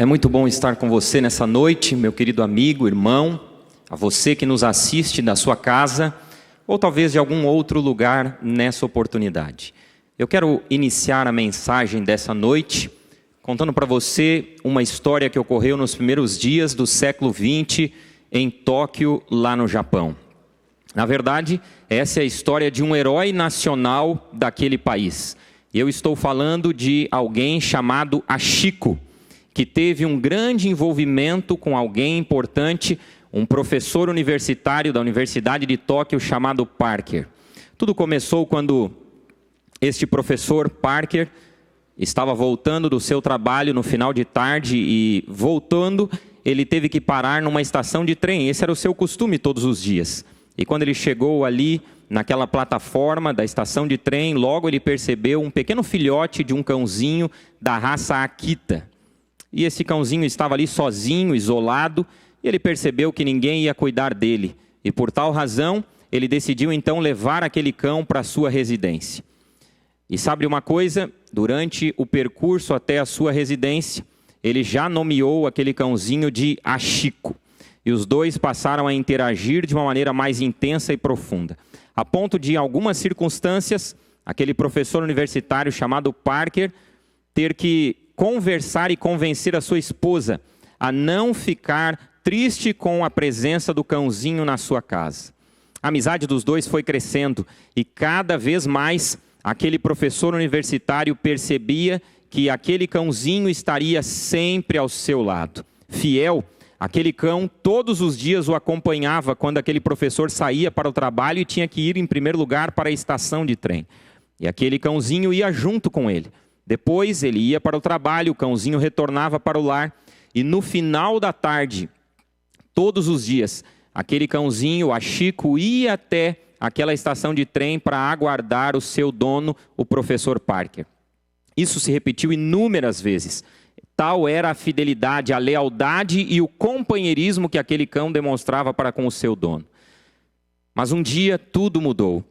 muito bom estar com você nessa noite, meu querido amigo, irmão, a você que nos assiste da sua casa ou talvez de algum outro lugar nessa oportunidade. Eu quero iniciar a mensagem dessa noite contando para você uma história que ocorreu nos primeiros dias do século XX em Tóquio, lá no Japão. Na verdade, essa é a história de um herói nacional daquele país. Eu estou falando de alguém chamado Hachiko, que teve um grande envolvimento com alguém importante, um professor universitário da Universidade de Tóquio chamado Parker. Tudo começou quando este professor Parker estava voltando do seu trabalho no final de tarde e voltando, ele teve que parar numa estação de trem. Esse era o seu costume todos os dias. E quando ele chegou ali naquela plataforma da estação de trem, logo ele percebeu um pequeno filhote de um cãozinho da raça Akita. E esse cãozinho estava ali sozinho, isolado, e ele percebeu que ninguém ia cuidar dele. E por tal razão, ele decidiu então levar aquele cão para a sua residência. E sabe uma coisa? Durante o percurso até a sua residência, ele já nomeou aquele cãozinho de Hachiko. E os dois passaram a interagir de uma maneira mais intensa e profunda. A ponto de, em algumas circunstâncias, aquele professor universitário chamado Parker ter que conversar e convencer a sua esposa a não ficar triste com a presença do cãozinho na sua casa. A amizade dos dois foi crescendo e cada vez mais aquele professor universitário percebia que aquele cãozinho estaria sempre ao seu lado. Fiel, aquele cão todos os dias o acompanhava quando aquele professor saía para o trabalho e tinha que ir em primeiro lugar para a estação de trem. E aquele cãozinho ia junto com ele. Depois ele ia para o trabalho, o cãozinho retornava para o lar. E no final da tarde, todos os dias, aquele cãozinho, o Hachiko, ia até aquela estação de trem para aguardar o seu dono, o professor Parker. Isso se repetiu inúmeras vezes. Tal era a fidelidade, a lealdade e o companheirismo que aquele cão demonstrava para com o seu dono. Mas um dia tudo mudou.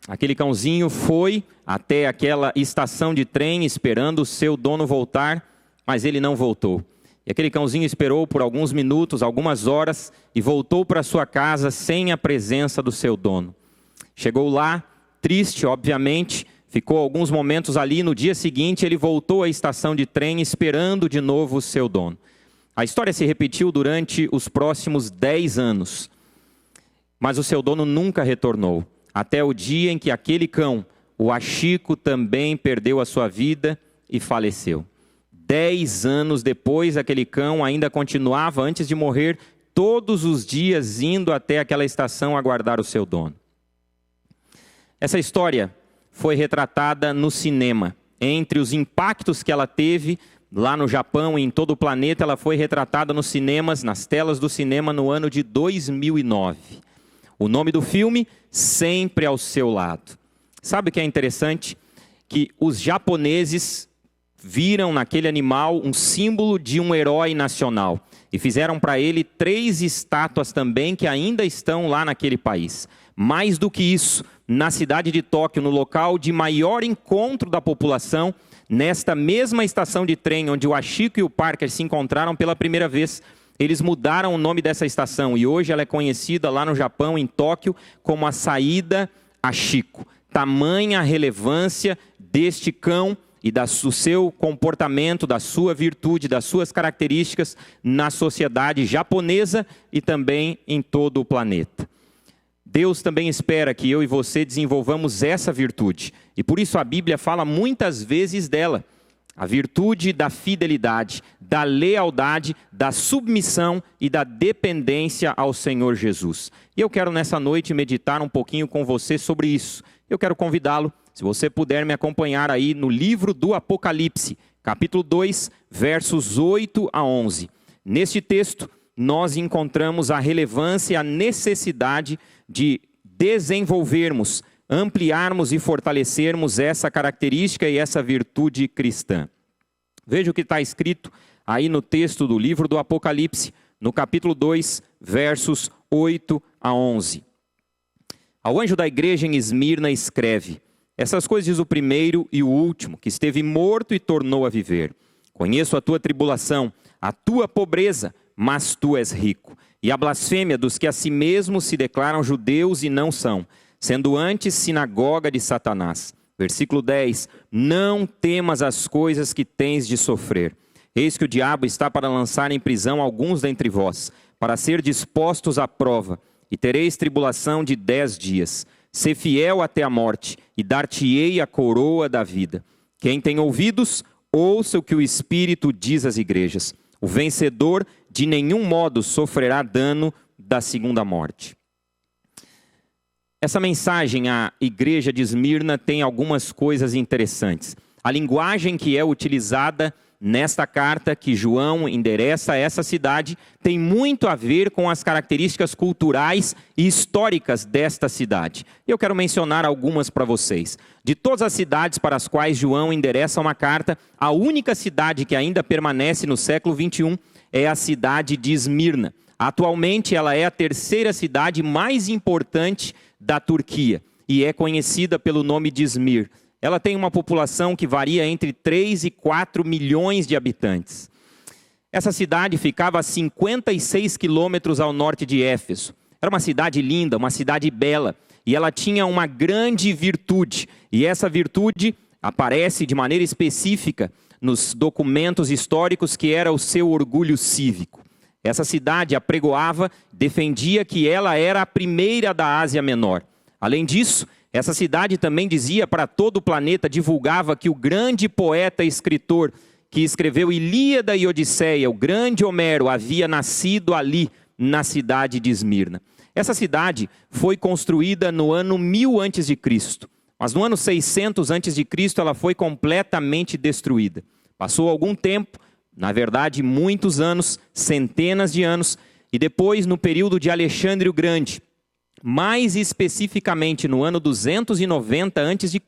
Aquele cãozinho foi até aquela estação de trem esperando o seu dono voltar, mas ele não voltou. E aquele cãozinho esperou por alguns minutos, algumas horas, e voltou para sua casa sem a presença do seu dono. Chegou lá, triste, obviamente, ficou alguns momentos ali. No dia seguinte, ele voltou à estação de trem esperando de novo o seu dono. A história se repetiu durante os próximos 10 anos. Mas o seu dono nunca retornou. Até o dia em que aquele cão, o Hachiko, também perdeu a sua vida e faleceu. 10 anos depois, aquele cão ainda continuava, antes de morrer, todos os dias indo até aquela estação aguardar o seu dono. Essa história foi retratada no cinema. Entre os impactos que ela teve lá no Japão e em todo o planeta, ela foi retratada nos cinemas, nas telas do cinema, no ano de 2009. O nome do filme, Sempre ao Seu Lado. Sabe o que é interessante? Que os japoneses viram naquele animal um símbolo de um herói nacional. E fizeram para ele 3 estátuas também que ainda estão lá naquele país. Mais do que isso, na cidade de Tóquio, no local de maior encontro da população, nesta mesma estação de trem onde o Hachiko e o Parker se encontraram pela primeira vez, eles mudaram o nome dessa estação e hoje ela é conhecida lá no Japão, em Tóquio, como a Saída Hachiko. Tamanha a relevância deste cão e do seu comportamento, da sua virtude, das suas características na sociedade japonesa e também em todo o planeta. Deus também espera que eu e você desenvolvamos essa virtude. E por isso a Bíblia fala muitas vezes dela. A virtude da fidelidade, da lealdade, da submissão e da dependência ao Senhor Jesus. E eu quero nessa noite meditar um pouquinho com você sobre isso. Eu quero convidá-lo, se você puder me acompanhar aí no livro do Apocalipse, capítulo 2, versos 8 a 11. Neste texto, nós encontramos a relevância e a necessidade de desenvolvermos, ampliarmos e fortalecermos essa característica e essa virtude cristã. Veja o que está escrito aí no texto do livro do Apocalipse, no capítulo 2, versos 8 a 11. Ao anjo da igreja em Esmirna escreve: essas coisas diz o primeiro e o último, que esteve morto e tornou a viver. Conheço a tua tribulação, a tua pobreza, mas tu és rico. E a blasfêmia dos que a si mesmos se declaram judeus e não são, sendo antes sinagoga de Satanás. Versículo 10. Não temas as coisas que tens de sofrer. Eis que o diabo está para lançar em prisão alguns dentre vós, para ser dispostos à prova, e tereis tribulação de 10 dias. Sê fiel até a morte, e dar-te-ei a coroa da vida. Quem tem ouvidos, ouça o que o Espírito diz às igrejas. O vencedor de nenhum modo sofrerá dano da segunda morte. Essa mensagem à igreja de Esmirna tem algumas coisas interessantes. A linguagem que é utilizada nesta carta que João endereça a essa cidade tem muito a ver com as características culturais e históricas desta cidade. Eu quero mencionar algumas para vocês. De todas as cidades para as quais João endereça uma carta, a única cidade que ainda permanece no século 21 é a cidade de Esmirna. Atualmente ela é a terceira cidade mais importante da Turquia e é conhecida pelo nome de Izmir. Ela tem uma população que varia entre 3 e 4 milhões de habitantes. Essa cidade ficava a 56 quilômetros ao norte de Éfeso. Era uma cidade linda, uma cidade bela, e ela tinha uma grande virtude. E essa virtude aparece de maneira específica nos documentos históricos, que era o seu orgulho cívico. Essa cidade apregoava, defendia que ela era a primeira da Ásia Menor. Além disso, essa cidade também dizia para todo o planeta, divulgava que o grande poeta e escritor que escreveu Ilíada e Odisseia, o grande Homero, havia nascido ali, na cidade de Esmirna. Essa cidade foi construída no ano 1000 a.C., mas no ano 600 a.C. ela foi completamente destruída. Passou algum tempo, na verdade muitos anos, centenas de anos, e depois no período de Alexandre o Grande, mais especificamente no ano 290 a.C.,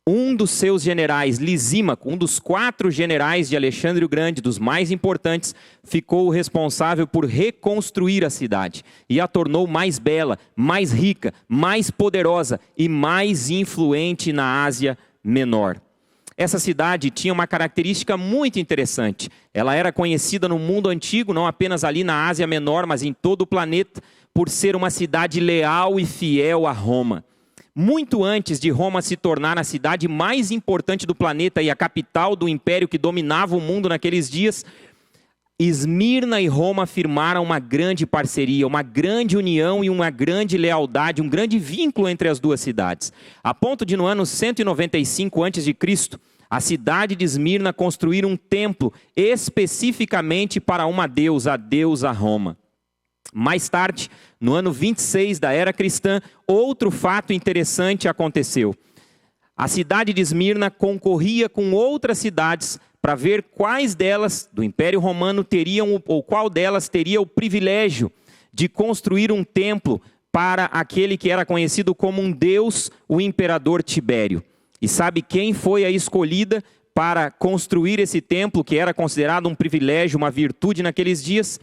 um dos seus generais, Lisímaco, um dos 4 generais de Alexandre o Grande, dos mais importantes, ficou responsável por reconstruir a cidade e a tornou mais bela, mais rica, mais poderosa e mais influente na Ásia Menor. Essa cidade tinha uma característica muito interessante. Ela era conhecida no mundo antigo, não apenas ali na Ásia Menor, mas em todo o planeta, por ser uma cidade leal e fiel a Roma. Muito antes de Roma se tornar a cidade mais importante do planeta e a capital do império que dominava o mundo naqueles dias, Esmirna e Roma firmaram uma grande parceria, uma grande união e uma grande lealdade, um grande vínculo entre as duas cidades. A ponto de no ano 195 a.C., a cidade de Esmirna construir um templo especificamente para uma deusa, a deusa Roma. Mais tarde, no ano 26 da era cristã, outro fato interessante aconteceu. A cidade de Esmirna concorria com outras cidades para ver quais delas do Império Romano teriam, ou qual delas teria o privilégio de construir um templo para aquele que era conhecido como um deus, o imperador Tibério. E sabe quem foi a escolhida para construir esse templo, que era considerado um privilégio, uma virtude naqueles dias?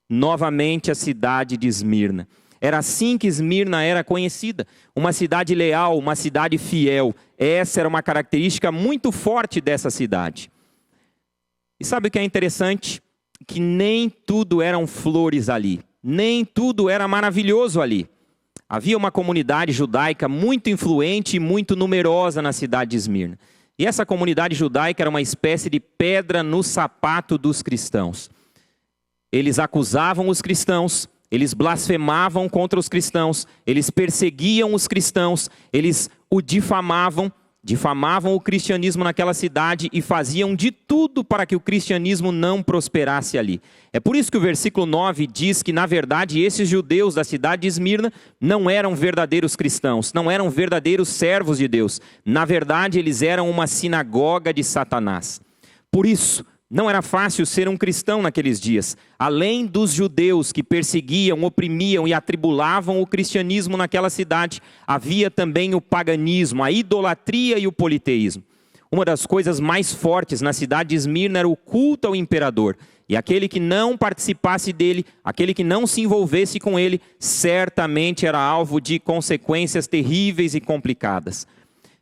Novamente a cidade de Esmirna. Era assim que Esmirna era conhecida, uma cidade leal, uma cidade fiel. Essa era uma característica muito forte dessa cidade. E sabe o que é interessante? Que nem tudo eram flores ali, nem tudo era maravilhoso ali. Havia uma comunidade judaica muito influente e muito numerosa na cidade de Esmirna. E essa comunidade judaica era uma espécie de pedra no sapato dos cristãos. Eles acusavam os cristãos, eles blasfemavam contra os cristãos, eles perseguiam os cristãos, eles o difamavam o cristianismo naquela cidade e faziam de tudo para que o cristianismo não prosperasse ali. É por isso que o versículo 9 diz que, na verdade, esses judeus da cidade de Esmirna não eram verdadeiros cristãos, não eram verdadeiros servos de Deus. Na verdade, eles eram uma sinagoga de Satanás. Por isso, não era fácil ser um cristão naqueles dias. Além dos judeus que perseguiam, oprimiam e atribulavam o cristianismo naquela cidade, havia também o paganismo, a idolatria e o politeísmo. Uma das coisas mais fortes na cidade de Esmirna era o culto ao imperador. E aquele que não participasse dele, aquele que não se envolvesse com ele, certamente era alvo de consequências terríveis e complicadas.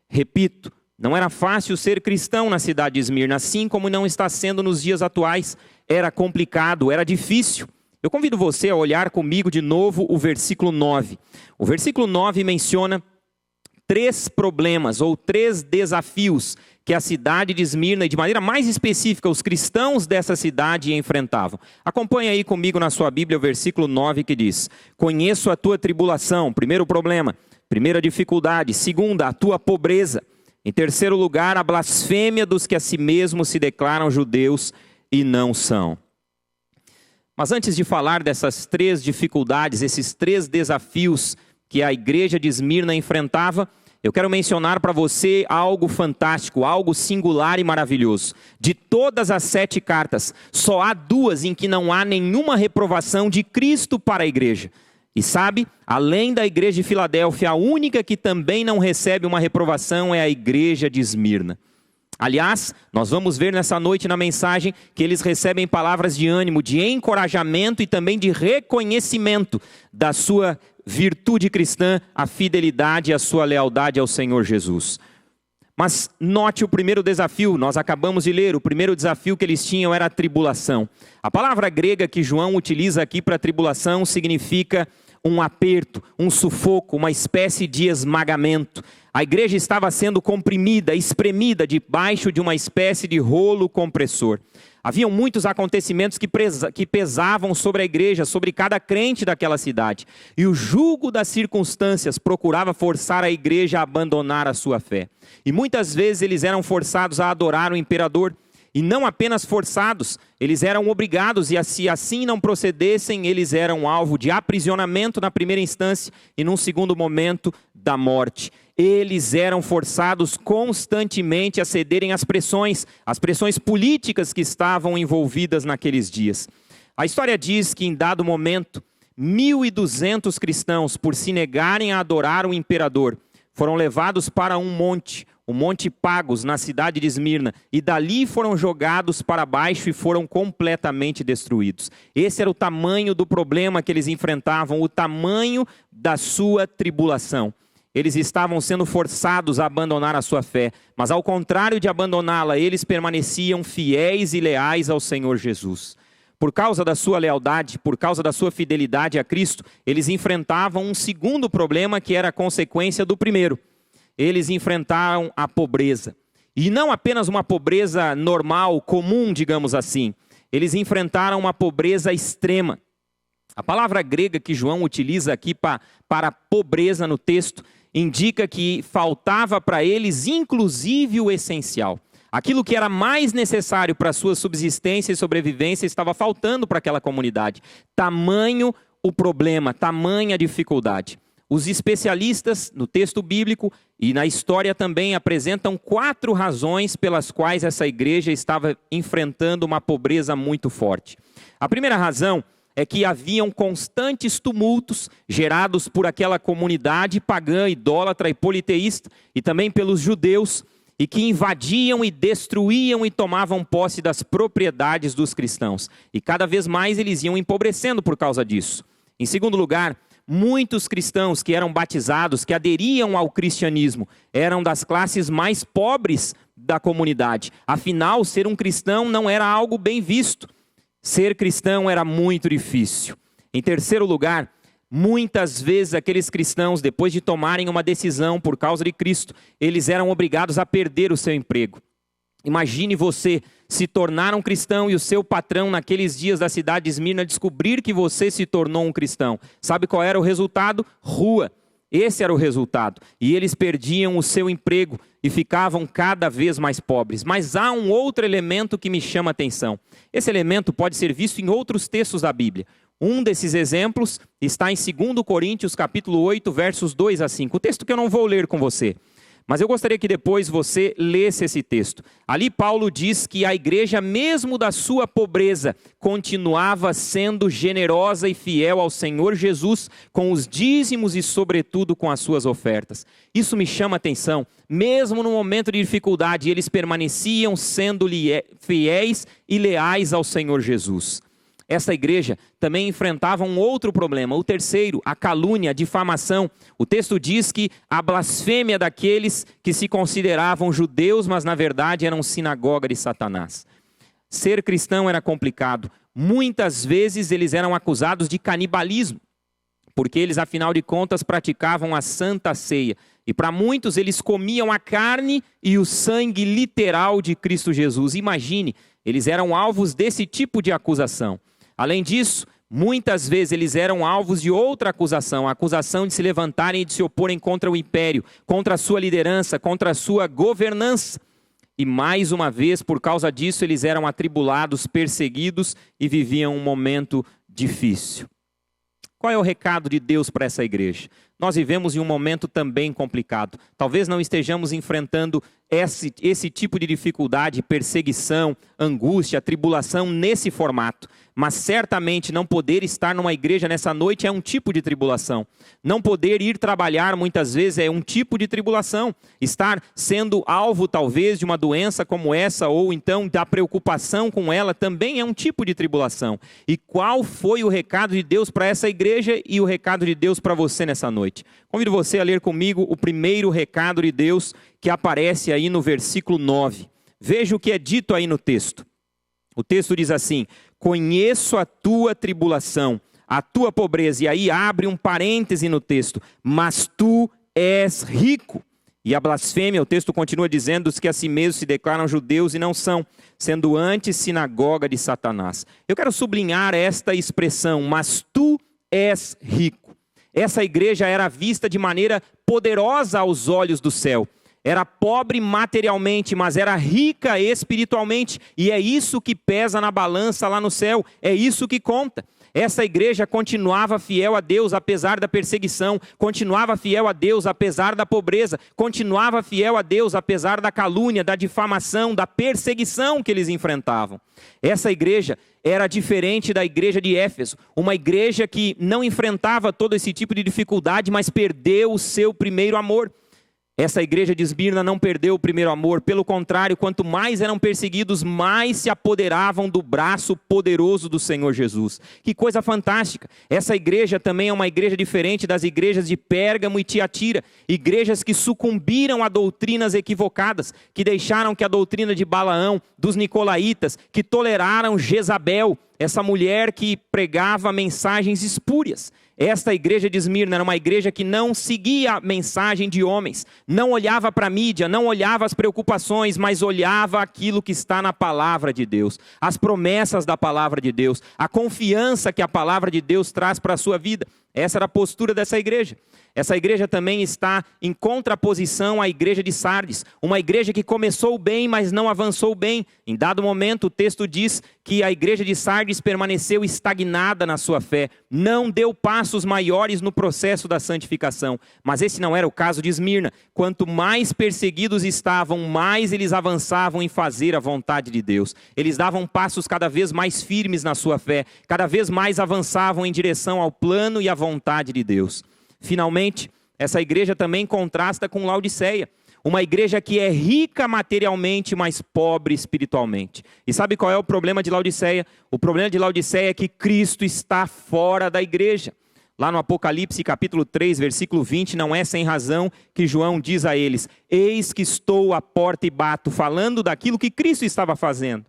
Repito, Não era fácil ser cristão na cidade de Esmirna, assim como não está sendo nos dias atuais. Era complicado, era difícil. Eu convido você a olhar comigo de novo o versículo 9. O versículo 9 menciona 3 problemas ou 3 desafios que a cidade de Esmirna, e de maneira mais específica, os cristãos dessa cidade enfrentavam. Acompanhe aí comigo na sua Bíblia o versículo 9 que diz: conheço a tua tribulação, primeiro problema, primeira dificuldade, segunda, a tua pobreza. Em terceiro lugar, a blasfêmia dos que a si mesmos se declaram judeus e não são. Mas antes de falar dessas 3 dificuldades, esses 3 desafios que a igreja de Esmirna enfrentava, eu quero mencionar para você algo fantástico, algo singular e maravilhoso. De todas as 7 cartas, só há 2 em que não há nenhuma reprovação de Cristo para a igreja. E sabe, além da igreja de Filadélfia, a única que também não recebe uma reprovação é a igreja de Esmirna. Aliás, nós vamos ver nessa noite na mensagem que eles recebem palavras de ânimo, de encorajamento e também de reconhecimento da sua virtude cristã, a fidelidade e a sua lealdade ao Senhor Jesus. Mas note o primeiro desafio, nós acabamos de ler, o primeiro desafio que eles tinham era a tribulação. A palavra grega que João utiliza aqui para tribulação significa um aperto, um sufoco, uma espécie de esmagamento. A igreja estava sendo comprimida, espremida debaixo de uma espécie de rolo compressor. Haviam muitos acontecimentos que pesavam sobre a igreja, sobre cada crente daquela cidade. E o jugo das circunstâncias procurava forçar a igreja a abandonar a sua fé. E muitas vezes eles eram forçados a adorar o imperador. E não apenas forçados, eles eram obrigados, e se assim não procedessem, eles eram alvo de aprisionamento na primeira instância e num segundo momento da morte. Eles eram forçados constantemente a cederem às pressões políticas que estavam envolvidas naqueles dias. A história diz que em dado momento, 1.200 cristãos, por se negarem a adorar o imperador, foram levados para um monte, o Monte Pagos, na cidade de Esmirna, e dali foram jogados para baixo e foram completamente destruídos. Esse era o tamanho do problema que eles enfrentavam, o tamanho da sua tribulação. Eles estavam sendo forçados a abandonar a sua fé, mas ao contrário de abandoná-la, eles permaneciam fiéis e leais ao Senhor Jesus. Por causa da sua lealdade, por causa da sua fidelidade a Cristo, eles enfrentavam um segundo problema que era a consequência do primeiro. Eles enfrentaram a pobreza. E não apenas uma pobreza normal, comum, digamos assim. Eles enfrentaram uma pobreza extrema. A palavra grega que João utiliza aqui para pobreza no texto indica que faltava para eles inclusive o essencial. Aquilo que era mais necessário para a sua subsistência e sobrevivência estava faltando para aquela comunidade. Tamanho o problema, tamanha a dificuldade. Os especialistas no texto bíblico e na história também apresentam 4 razões pelas quais essa igreja estava enfrentando uma pobreza muito forte. A primeira razão é que haviam constantes tumultos gerados por aquela comunidade pagã, idólatra e politeísta, e também pelos judeus, e que invadiam e destruíam e tomavam posse das propriedades dos cristãos. E cada vez mais eles iam empobrecendo por causa disso. Em segundo lugar, muitos cristãos que eram batizados, que aderiam ao cristianismo, eram das classes mais pobres da comunidade. Afinal, ser um cristão não era algo bem visto. Ser cristão era muito difícil. Em terceiro lugar, muitas vezes aqueles cristãos, depois de tomarem uma decisão por causa de Cristo, eles eram obrigados a perder o seu emprego. Imagine você se tornar um cristão e o seu patrão naqueles dias da cidade de Esmirna descobrir que você se tornou um cristão. Sabe qual era o resultado? Rua. Esse era o resultado. E eles perdiam o seu emprego e ficavam cada vez mais pobres. Mas há um outro elemento que me chama a atenção. Esse elemento pode ser visto em outros textos da Bíblia. Um desses exemplos está em 2 Coríntios, capítulo 8, versos 2 a 5. O texto que eu não vou ler com você. Mas eu gostaria que depois você lesse esse texto. Ali Paulo diz que a igreja, mesmo da sua pobreza, continuava sendo generosa e fiel ao Senhor Jesus com os dízimos e sobretudo com as suas ofertas. Isso me chama a atenção. Mesmo no momento de dificuldade, eles permaneciam sendo fiéis e leais ao Senhor Jesus. Essa igreja também enfrentava um outro problema, o terceiro, a calúnia, a difamação. O texto diz que a blasfêmia daqueles que se consideravam judeus, mas na verdade eram sinagoga de Satanás. Ser cristão era complicado. Muitas vezes eles eram acusados de canibalismo, porque eles, afinal de contas, praticavam a Santa Ceia. E para muitos eles comiam a carne e o sangue literal de Cristo Jesus. Imagine, eles eram alvos desse tipo de acusação. Além disso, muitas vezes eles eram alvos de outra acusação, a acusação de se levantarem e de se oporem contra o império, contra a sua liderança, contra a sua governança. E mais uma vez, por causa disso, eles eram atribulados, perseguidos e viviam um momento difícil. Qual é o recado de Deus para essa igreja? Nós vivemos em um momento também complicado. Talvez não estejamos enfrentando esse tipo de dificuldade, perseguição, angústia, tribulação nesse formato. Mas certamente não poder estar numa igreja nessa noite é um tipo de tribulação. Não poder ir trabalhar muitas vezes é um tipo de tribulação. Estar sendo alvo talvez de uma doença como essa ou então da preocupação com ela também é um tipo de tribulação. E qual foi o recado de Deus para essa igreja e o recado de Deus para você nessa noite? Convido você a ler comigo o primeiro recado de Deus que aparece aí no versículo 9. Veja o que é dito aí no texto. O texto diz assim: conheço a tua tribulação, a tua pobreza. E aí abre um parêntese no texto. Mas tu és rico. E a blasfêmia, o texto continua dizendo, os que a si mesmos se declaram judeus e não são, sendo antes sinagoga de Satanás. Eu quero sublinhar esta expressão, mas tu és rico. Essa igreja era vista de maneira poderosa aos olhos do céu. Era pobre materialmente, mas era rica espiritualmente. E é isso que pesa na balança lá no céu. É isso que conta. Essa igreja continuava fiel a Deus apesar da perseguição. Continuava fiel a Deus apesar da pobreza. Continuava fiel a Deus apesar da calúnia, da difamação, da perseguição que eles enfrentavam. Essa igreja era diferente da igreja de Éfeso. Uma igreja que não enfrentava todo esse tipo de dificuldade, mas perdeu o seu primeiro amor. Essa igreja de Esmirna não perdeu o primeiro amor, pelo contrário, quanto mais eram perseguidos, mais se apoderavam do braço poderoso do Senhor Jesus. Que coisa fantástica! Essa igreja também é uma igreja diferente das igrejas de Pérgamo e Tiatira, igrejas que sucumbiram a doutrinas equivocadas, que deixaram que a doutrina de Balaão, dos nicolaítas, que toleraram Jezabel, essa mulher que pregava mensagens espúrias. Esta igreja de Esmirna era uma igreja que não seguia a mensagem de homens, não olhava para a mídia, não olhava as preocupações, mas olhava aquilo que está na palavra de Deus, as promessas da palavra de Deus, a confiança que a palavra de Deus traz para a sua vida. Essa era a postura dessa igreja. Essa igreja também está em contraposição à igreja de Sardes, uma igreja que começou bem, mas não avançou bem. Em dado momento, o texto diz que a igreja de Sardes permaneceu estagnada na sua fé, não deu passos maiores no processo da santificação. Mas esse não era o caso de Esmirna. Quanto mais perseguidos estavam, mais eles avançavam em fazer a vontade de Deus. Eles davam passos cada vez mais firmes na sua fé, cada vez mais avançavam em direção ao plano e à vontade de Deus. Finalmente, essa igreja também contrasta com Laodiceia, uma igreja que é rica materialmente, mas pobre espiritualmente. E sabe qual é o problema de Laodiceia? O problema de Laodiceia é que Cristo está fora da igreja. Lá no Apocalipse capítulo 3, versículo 20, não é sem razão que João diz a eles: eis que estou à porta e bato, falando daquilo que Cristo estava fazendo.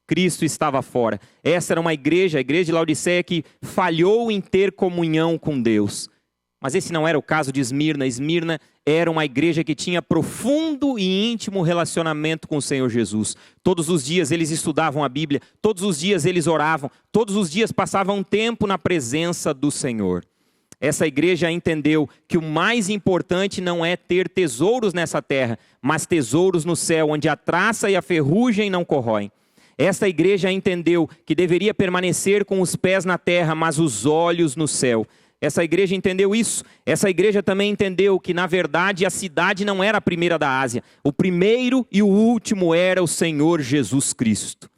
Cristo estava fora. Essa era uma igreja, a igreja de Laodiceia, que falhou em ter comunhão com Deus. Mas esse não era o caso de Esmirna. Esmirna era uma igreja que tinha profundo e íntimo relacionamento com o Senhor Jesus. Todos os dias eles estudavam a Bíblia, todos os dias eles oravam, todos os dias passavam tempo na presença do Senhor. Essa igreja entendeu que o mais importante não é ter tesouros nessa terra, mas tesouros no céu, onde a traça e a ferrugem não corroem. Esta igreja entendeu que deveria permanecer com os pés na terra, mas os olhos no céu. Essa igreja entendeu isso. Essa igreja também entendeu que, na verdade, a cidade não era a primeira da Ásia. O primeiro e o último era o Senhor Jesus Cristo.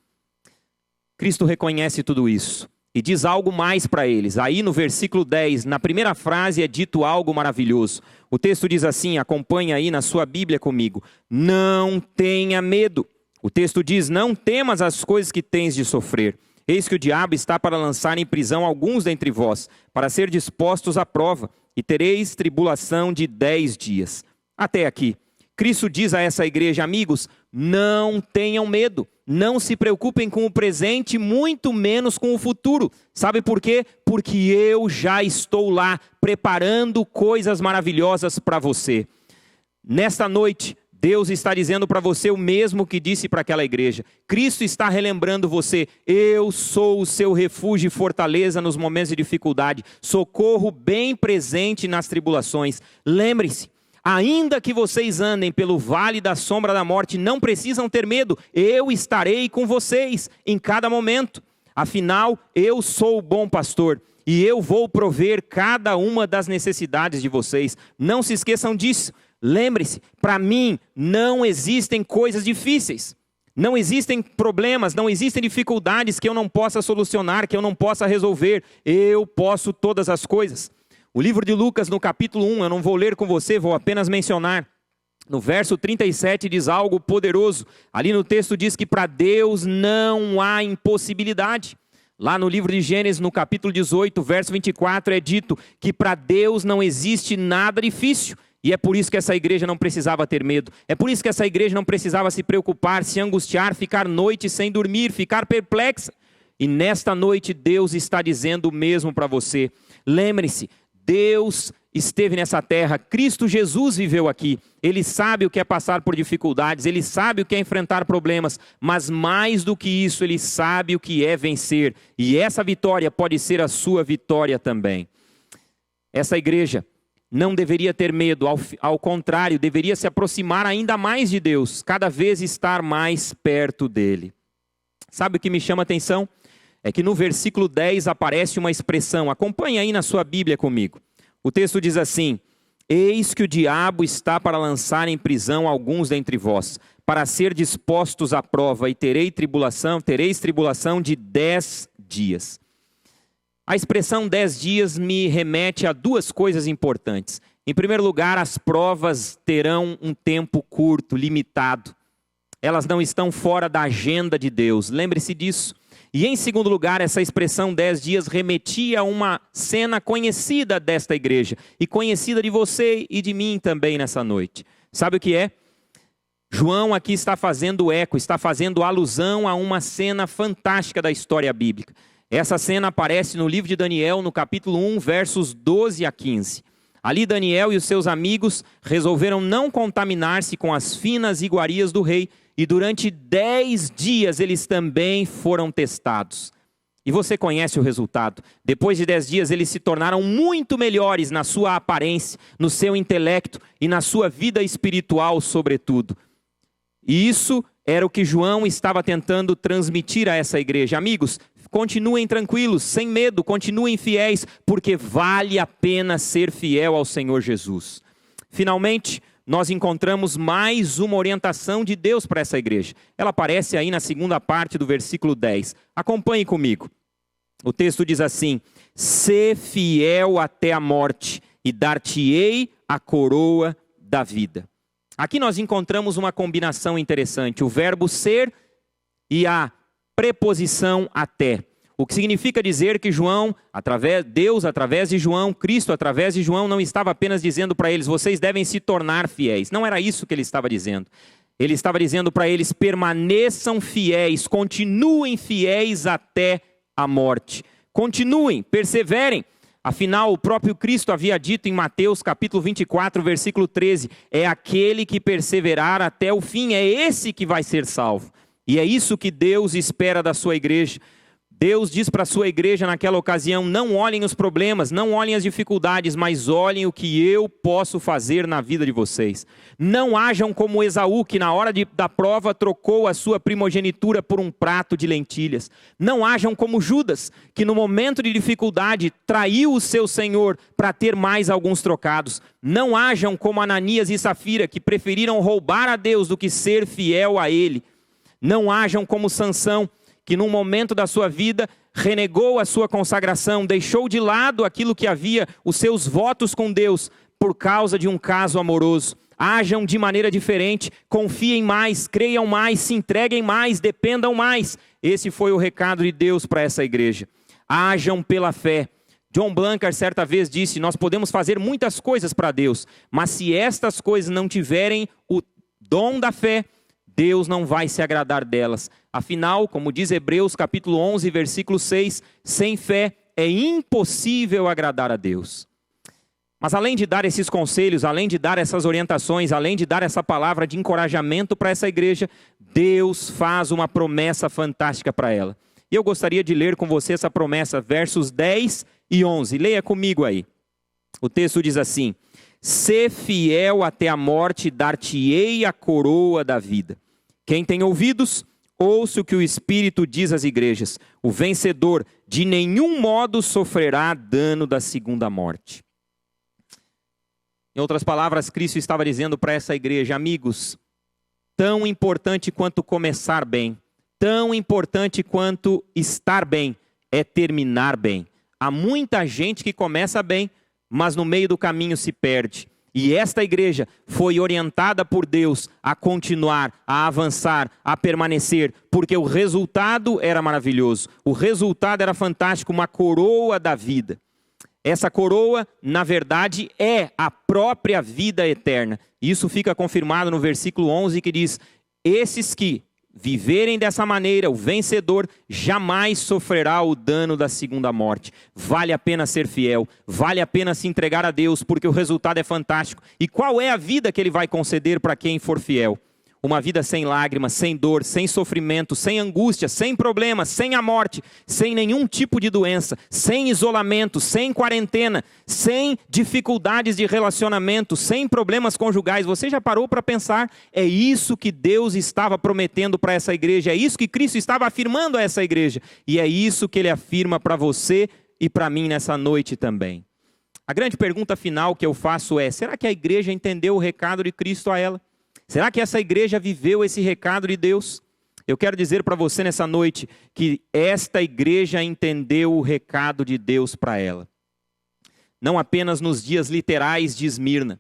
Cristo reconhece tudo isso e diz algo mais para eles. Aí no versículo 10, na primeira frase é dito algo maravilhoso. O texto diz assim, acompanha aí na sua Bíblia comigo: não tenha medo. O texto diz: não temas as coisas que tens de sofrer. Eis que o diabo está para lançar em prisão alguns dentre vós, para ser dispostos à prova, e tereis tribulação de 10 dias. Até aqui. Cristo diz a essa igreja: amigos, não tenham medo, não se preocupem com o presente, muito menos com o futuro. Sabe por quê? Porque eu já estou lá, preparando coisas maravilhosas para você. Nesta noite, Deus está dizendo para você o mesmo que disse para aquela igreja. Cristo está relembrando você: eu sou o seu refúgio e fortaleza nos momentos de dificuldade, socorro bem presente nas tribulações. Lembrem-se, ainda que vocês andem pelo vale da sombra da morte, não precisam ter medo, eu estarei com vocês em cada momento. Afinal, eu sou o bom pastor e eu vou prover cada uma das necessidades de vocês. Não se esqueçam disso. Lembre-se, para mim não existem coisas difíceis, não existem problemas, não existem dificuldades que eu não possa solucionar, que eu não possa resolver. Eu posso todas as coisas. O livro de Lucas, no capítulo 1, eu não vou ler com você, vou apenas mencionar. No verso 37 diz algo poderoso. Ali no texto diz que para Deus não há impossibilidade. Lá no livro de Gênesis, no capítulo 18, verso 24, é dito que para Deus não existe nada difícil. E é por isso que essa igreja não precisava ter medo. É por isso que essa igreja não precisava se preocupar, se angustiar, ficar noite sem dormir, ficar perplexa. E nesta noite Deus está dizendo o mesmo para você. Lembre-se, Deus esteve nessa terra, Cristo Jesus viveu aqui. Ele sabe o que é passar por dificuldades, Ele sabe o que é enfrentar problemas, mas mais do que isso, Ele sabe o que é vencer. E essa vitória pode ser a sua vitória também. Essa igreja não deveria ter medo, ao contrário, deveria se aproximar ainda mais de Deus, cada vez estar mais perto dEle. Sabe o que me chama a atenção? É que no versículo 10 aparece uma expressão, acompanhe aí na sua Bíblia comigo. O texto diz assim: eis que o diabo está para lançar em prisão alguns dentre vós, para ser dispostos à prova, e tereis tribulação de 10 dias. A expressão 10 dias me remete a duas coisas importantes. Em primeiro lugar, as provas terão um tempo curto, limitado. Elas não estão fora da agenda de Deus, lembre-se disso. E em segundo lugar, essa expressão 10 dias remetia a uma cena conhecida desta igreja, e conhecida de você e de mim também nessa noite. Sabe o que é? João aqui está fazendo eco, está fazendo alusão a uma cena fantástica da história bíblica. Essa cena aparece no livro de Daniel, no capítulo 1, versos 12 a 15. Ali Daniel e os seus amigos resolveram não contaminar-se com as finas iguarias do rei, e durante 10 dias eles também foram testados. E você conhece o resultado. Depois de 10 dias eles se tornaram muito melhores na sua aparência, no seu intelecto e na sua vida espiritual sobretudo. E isso era o que João estava tentando transmitir a essa igreja. Amigos, continuem tranquilos, sem medo, continuem fiéis, porque vale a pena ser fiel ao Senhor Jesus. Finalmente, nós encontramos mais uma orientação de Deus para essa igreja. Ela aparece aí na segunda parte do versículo 10. Acompanhe comigo. O texto diz assim: sê fiel até a morte, e dar-te-ei a coroa da vida. Aqui nós encontramos uma combinação interessante. O verbo ser e a preposição até. O que significa dizer que Deus através de João, Cristo através de João, não estava apenas dizendo para eles: vocês devem se tornar fiéis. Não era isso que ele estava dizendo. Ele estava dizendo para eles: permaneçam fiéis, continuem fiéis até a morte. Continuem, perseverem. Afinal, o próprio Cristo havia dito em Mateus capítulo 24, versículo 13, é aquele que perseverar até o fim, é esse que vai ser salvo. E é isso que Deus espera da sua igreja. Deus diz para a sua igreja naquela ocasião: não olhem os problemas, não olhem as dificuldades, mas olhem o que eu posso fazer na vida de vocês. Não hajam como Esaú, que na hora da prova trocou a sua primogenitura por um prato de lentilhas. Não hajam como Judas, que no momento de dificuldade traiu o seu senhor para ter mais alguns trocados. Não hajam como Ananias e Safira, que preferiram roubar a Deus do que ser fiel a ele. Não hajam como Sansão, que num momento da sua vida renegou a sua consagração, deixou de lado aquilo que havia, os seus votos com Deus, por causa de um caso amoroso. Ajam de maneira diferente, confiem mais, creiam mais, se entreguem mais, dependam mais. Esse foi o recado de Deus para essa igreja. Hajam pela fé. John Blanchard certa vez disse: nós podemos fazer muitas coisas para Deus, mas se estas coisas não tiverem o dom da fé, Deus não vai se agradar delas. Afinal, como diz Hebreus capítulo 11, versículo 6, sem fé é impossível agradar a Deus. Mas além de dar esses conselhos, além de dar essas orientações, além de dar essa palavra de encorajamento para essa igreja, Deus faz uma promessa fantástica para ela. E eu gostaria de ler com você essa promessa, versos 10 e 11. Leia comigo aí. O texto diz assim: sê fiel até a morte, dar-te-ei a coroa da vida. Quem tem ouvidos, ouça o que o Espírito diz às igrejas. O vencedor de nenhum modo sofrerá dano da segunda morte. Em outras palavras, Cristo estava dizendo para essa igreja: amigos, tão importante quanto começar bem, tão importante quanto estar bem, é terminar bem. Há muita gente que começa bem, mas no meio do caminho se perde. E esta igreja foi orientada por Deus a continuar, a avançar, a permanecer, porque o resultado era maravilhoso. O resultado era fantástico, uma coroa da vida. Essa coroa, na verdade, é a própria vida eterna. Isso fica confirmado no versículo 11, que diz: esses que viverem dessa maneira, o vencedor jamais sofrerá o dano da segunda morte. Vale a pena ser fiel, vale a pena se entregar a Deus, porque o resultado é fantástico. E qual é a vida que Ele vai conceder para quem for fiel? Uma vida sem lágrimas, sem dor, sem sofrimento, sem angústia, sem problemas, sem a morte, sem nenhum tipo de doença, sem isolamento, sem quarentena, sem dificuldades de relacionamento, sem problemas conjugais. Você já parou para pensar? É isso que Deus estava prometendo para essa igreja, é isso que Cristo estava afirmando a essa igreja, e é isso que Ele afirma para você e para mim nessa noite também. A grande pergunta final que eu faço é: será que a igreja entendeu o recado de Cristo a ela? Será que essa igreja viveu esse recado de Deus? Eu quero dizer para você nessa noite que esta igreja entendeu o recado de Deus para ela. Não apenas nos dias literais de Esmirna,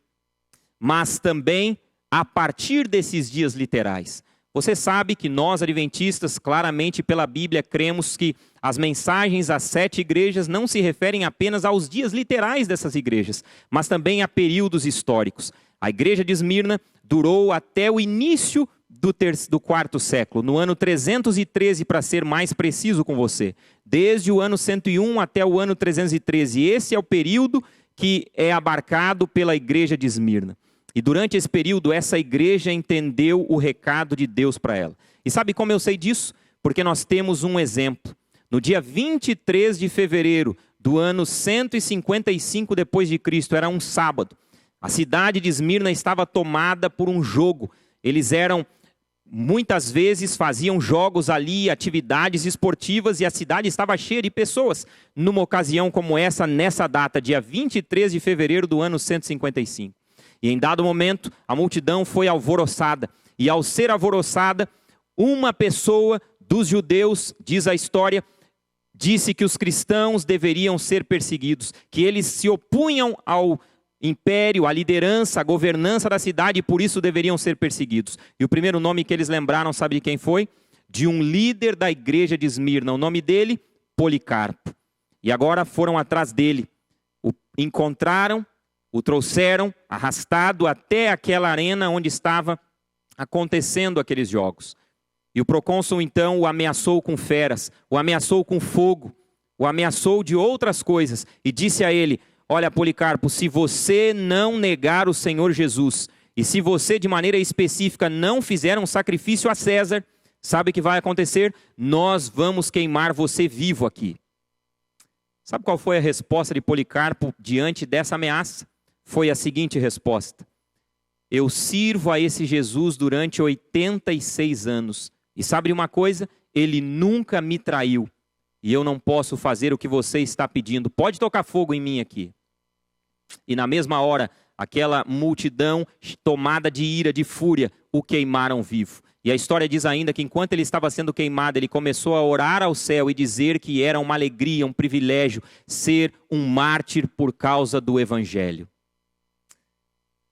mas também a partir desses dias literais. Você sabe que nós, adventistas, claramente pela Bíblia, cremos que as mensagens às 7 igrejas não se referem apenas aos dias literais dessas igrejas, mas também a períodos históricos. A igreja de Esmirna durou até o início do 4º século, no ano 313, para ser mais preciso com você. Desde o ano 101 até o ano 313. Esse é o período que é abarcado pela igreja de Esmirna. E durante esse período, essa igreja entendeu o recado de Deus para ela. E sabe como eu sei disso? Porque nós temos um exemplo. No dia 23 de fevereiro do ano 155 depois de Cristo, era um sábado. A cidade de Esmirna estava tomada por um jogo. Eles muitas vezes faziam jogos ali, atividades esportivas, e a cidade estava cheia de pessoas. Numa ocasião como essa, nessa data, dia 23 de fevereiro do ano 155. E em dado momento, a multidão foi alvoroçada. E ao ser alvoroçada, uma pessoa dos judeus, diz a história, disse que os cristãos deveriam ser perseguidos, que eles se opunham ao império, à liderança, à governança da cidade, e por isso deveriam ser perseguidos. E o primeiro nome que eles lembraram, sabe de quem foi? De um líder da igreja de Esmirna. O nome dele, Policarpo. E agora foram atrás dele. O encontraram, o trouxeram arrastado até aquela arena onde estava acontecendo aqueles jogos. E o procônsul então o ameaçou com feras, o ameaçou com fogo, o ameaçou de outras coisas e disse a ele: olha, Policarpo, se você não negar o Senhor Jesus, e se você de maneira específica não fizer um sacrifício a César, sabe o que vai acontecer? Nós vamos queimar você vivo aqui. Sabe qual foi a resposta de Policarpo diante dessa ameaça? Foi a seguinte resposta: eu sirvo a esse Jesus durante 86 anos, e sabe uma coisa? Ele nunca me traiu. E eu não posso fazer o que você está pedindo. Pode tocar fogo em mim aqui. E na mesma hora, aquela multidão tomada de ira, de fúria, o queimaram vivo. E a história diz ainda que enquanto ele estava sendo queimado, ele começou a orar ao céu e dizer que era uma alegria, um privilégio ser um mártir por causa do Evangelho.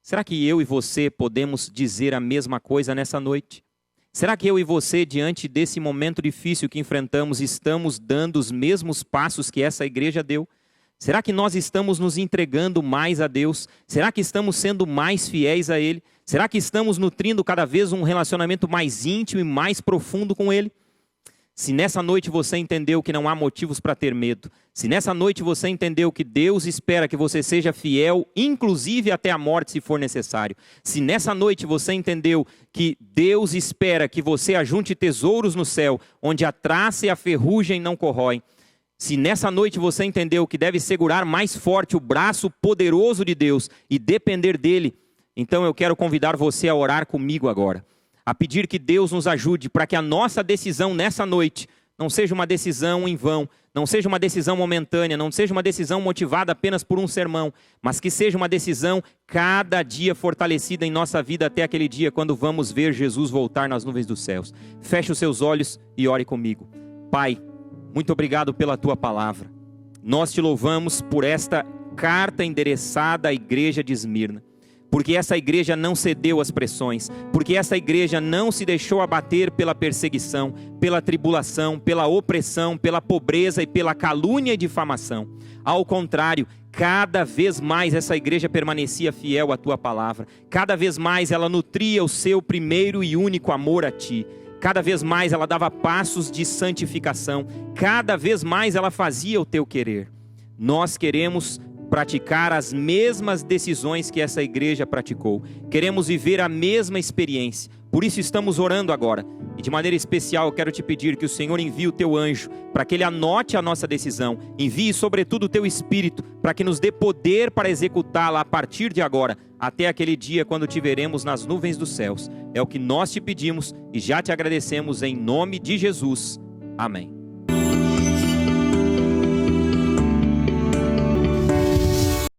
Será que eu e você podemos dizer a mesma coisa nessa noite? Será que eu e você, diante desse momento difícil que enfrentamos, estamos dando os mesmos passos que essa igreja deu? Será que nós estamos nos entregando mais a Deus? Será que estamos sendo mais fiéis a Ele? Será que estamos nutrindo cada vez um relacionamento mais íntimo e mais profundo com Ele? Se nessa noite você entendeu que não há motivos para ter medo, se nessa noite você entendeu que Deus espera que você seja fiel, inclusive até a morte se for necessário, se nessa noite você entendeu que Deus espera que você ajunte tesouros no céu, onde a traça e a ferrugem não corroem, se nessa noite você entendeu que deve segurar mais forte o braço poderoso de Deus e depender dele, então eu quero convidar você a orar comigo agora, a pedir que Deus nos ajude para que a nossa decisão nessa noite não seja uma decisão em vão, não seja uma decisão momentânea, não seja uma decisão motivada apenas por um sermão, mas que seja uma decisão cada dia fortalecida em nossa vida até aquele dia quando vamos ver Jesus voltar nas nuvens dos céus. Feche os seus olhos e ore comigo. Pai, muito obrigado pela Tua palavra. Nós Te louvamos por esta carta endereçada à igreja de Esmirna. Porque essa igreja não cedeu às pressões, porque essa igreja não se deixou abater pela perseguição, pela tribulação, pela opressão, pela pobreza e pela calúnia e difamação. Ao contrário, cada vez mais essa igreja permanecia fiel à Tua palavra, cada vez mais ela nutria o seu primeiro e único amor a Ti, cada vez mais ela dava passos de santificação, cada vez mais ela fazia o Teu querer. Nós queremos praticar as mesmas decisões que essa igreja praticou. Queremos viver a mesma experiência. Por isso estamos orando agora. E de maneira especial eu quero te pedir que o Senhor envie o Teu anjo para que ele anote a nossa decisão. Envie sobretudo o Teu Espírito para que nos dê poder para executá-la a partir de agora, até aquele dia quando te veremos nas nuvens dos céus. É o que nós te pedimos e já te agradecemos em nome de Jesus. Amém.